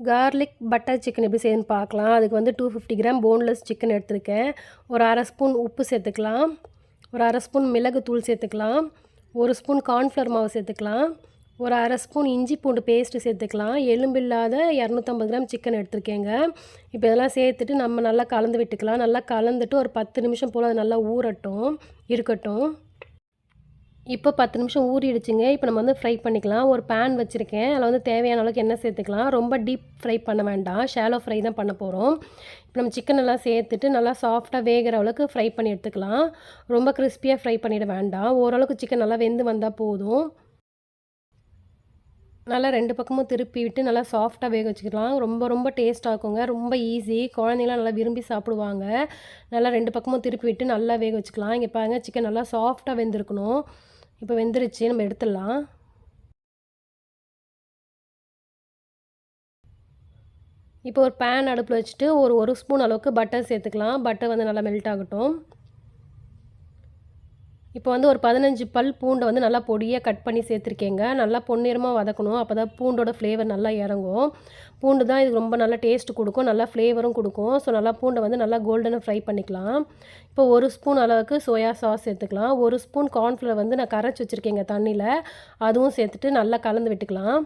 Garlic butter chicken எப்படி செய்யணும்னு பார்க்கலாம். அதுக்கு வந்து 250 கிராம் போன்லெஸ் சிக்கன் எடுத்திருக்கேன். ஒரு 1/2 ஸ்பூன் உப்பு சேர்த்துக்கலாம். ஒரு 1/2 ஸ்பூன் மிளகுத்தூள் சேர்த்துக்கலாம். 1 ஸ்பூன் கார்ன்ஃப்ளவர் மாவு சேர்த்துக்கலாம். ஒரு 1/2 ஸ்பூன் இஞ்சி பூண்டு பேஸ்ட்டு சேர்த்துக்கலாம். எலும்பில்லாத 250 கிராம் சிக்கன் எடுத்திருக்கேங்க. இப்போ இதெல்லாம் சேர்த்துட்டு நம்ம நல்லா கலந்து விட்டுக்கலாம். நல்லா கலந்துட்டு ஒரு 10 நிமிஷம் போல் அது நல்லா ஊறட்டும், இருக்கட்டும். இப்போ 10 நிமிஷம் ஊறிடுச்சுங்க. இப்போ நம்ம வந்து ஃப்ரை பண்ணிக்கலாம். ஒரு பேன் வச்சுருக்கேன். அதில் வந்து தேவையான அளவுக்கு எண்ணெய் சேர்த்துக்கலாம். ரொம்ப டீப் ஃப்ரை பண்ண வேண்டாம். ஷாலோ ஃப்ரை தான் பண்ண போகிறோம். இப்போ நம்ம சிக்கன் எல்லாம் சேர்த்துட்டு நல்லா சாஃப்ட்டாக வேகிற அளவுக்கு ஃப்ரை பண்ணி எடுத்துக்கலாம். ரொம்ப கிறிஸ்பியாக ஃப்ரை பண்ணிட வேண்டாம். ஓரளவுக்கு சிக்கன் நல்லா வெந்து வந்தால் போதும். நல்லா 2 பக்கமும் திருப்பி விட்டு நல்லா சாஃப்ட்டாக வேக வச்சுக்கலாம். ரொம்ப ரொம்ப டேஸ்ட்டாக இருக்குங்க. ரொம்ப ஈஸி. குழந்தைங்கலாம் நல்லா விரும்பி சாப்பிடுவாங்க. நல்லா 2 பக்கமும் திருப்பி விட்டு நல்லா வேக வச்சுக்கலாம். இங்கே பாருங்க சிக்கன் நல்லா சாஃப்ட்டாக வெந்திருக்கணும். இப்போ வெந்துருச்சு. நம்ம எடுத்துடலாம். இப்போ ஒரு பேன் அடுப்பில் வச்சுட்டு ஒரு ஸ்பூன் அளவுக்கு பட்டர் சேர்த்துக்கலாம். பட்டர் வந்து நல்லா மெல்ட் ஆகட்டும். இப்போ வந்து ஒரு 15 பல் பூண்டை வந்து நல்லா பொடியாக கட் பண்ணி சேர்த்துருக்கேங்க. நல்லா பொன்னிறமாக வதக்கணும். அப்போ தான் பூண்டோட ஃப்ளேவர் நல்லா இறங்கும். பூண்டு தான் இதுக்கு ரொம்ப நல்லா டேஸ்ட் கொடுக்கும். நல்லா ஃப்ளேவரும் கொடுக்கும். ஸோ நல்லா பூண்டை வந்து நல்லா கோல்டனாக ஃப்ரை பண்ணிக்கலாம். இப்போ 1 ஸ்பூன் அளவுக்கு சோயா சாஸ் சேர்த்துக்கலாம். 1 ஸ்பூன் கார்ன்ஃப்ளவர் வந்து நான் கரைச்சி வச்சுருக்கேங்க தண்ணியில். அதுவும் சேர்த்துட்டு நல்லா கலந்து விட்டுக்கலாம்.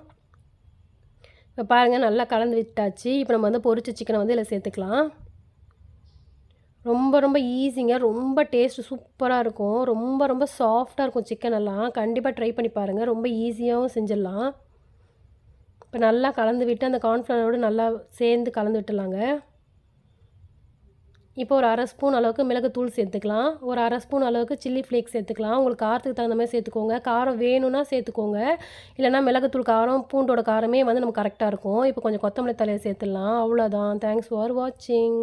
இப்போ பாருங்கள் நல்லா கலந்து விட்டாச்சு. இப்போ நம்ம வந்து பொரிச்ச சிக்கனை வந்து இதில் சேர்த்துக்கலாம். ரொம்ப ரொம்ப ஈஸிங்க. ரொம்ப டேஸ்ட்டு சூப்பராக இருக்கும். ரொம்ப ரொம்ப சாஃப்ட்டாக இருக்கும் சிக்கன் எல்லாம். கண்டிப்பாக ட்ரை பண்ணி பாருங்கள். ரொம்ப ஈஸியாகவும் செஞ்சிடலாம். இப்போ நல்லா கலந்து விட்டு அந்த கார்ன்ஃப்ளவரோடு நல்லா சேர்ந்து கலந்து விட்டுலாங்க. இப்போ ஒரு 1/2 ஸ்பூன் அளவுக்கு மிளகுத்தூள் சேர்த்துக்கலாம். ஒரு 1/2 ஸ்பூன் அளவுக்கு சில்லி ஃப்ளேக்ஸ் சேர்த்துக்கலாம். உங்களுக்கு காரத்துக்கு தகுந்த மாதிரி சேர்த்துக்கோங்க. காரம் வேணும்னா சேர்த்துக்கோங்க. இல்லைனா மிளகுத்தூள் காரம், பூண்டோட காரமே வந்து நமக்கு கரெக்டாக இருக்கும். இப்போ கொஞ்சம் கொத்தமல்லி தழையை சேர்த்துடலாம். அவ்வளோதான். தேங்க்ஸ் ஃபார் வாட்சிங்.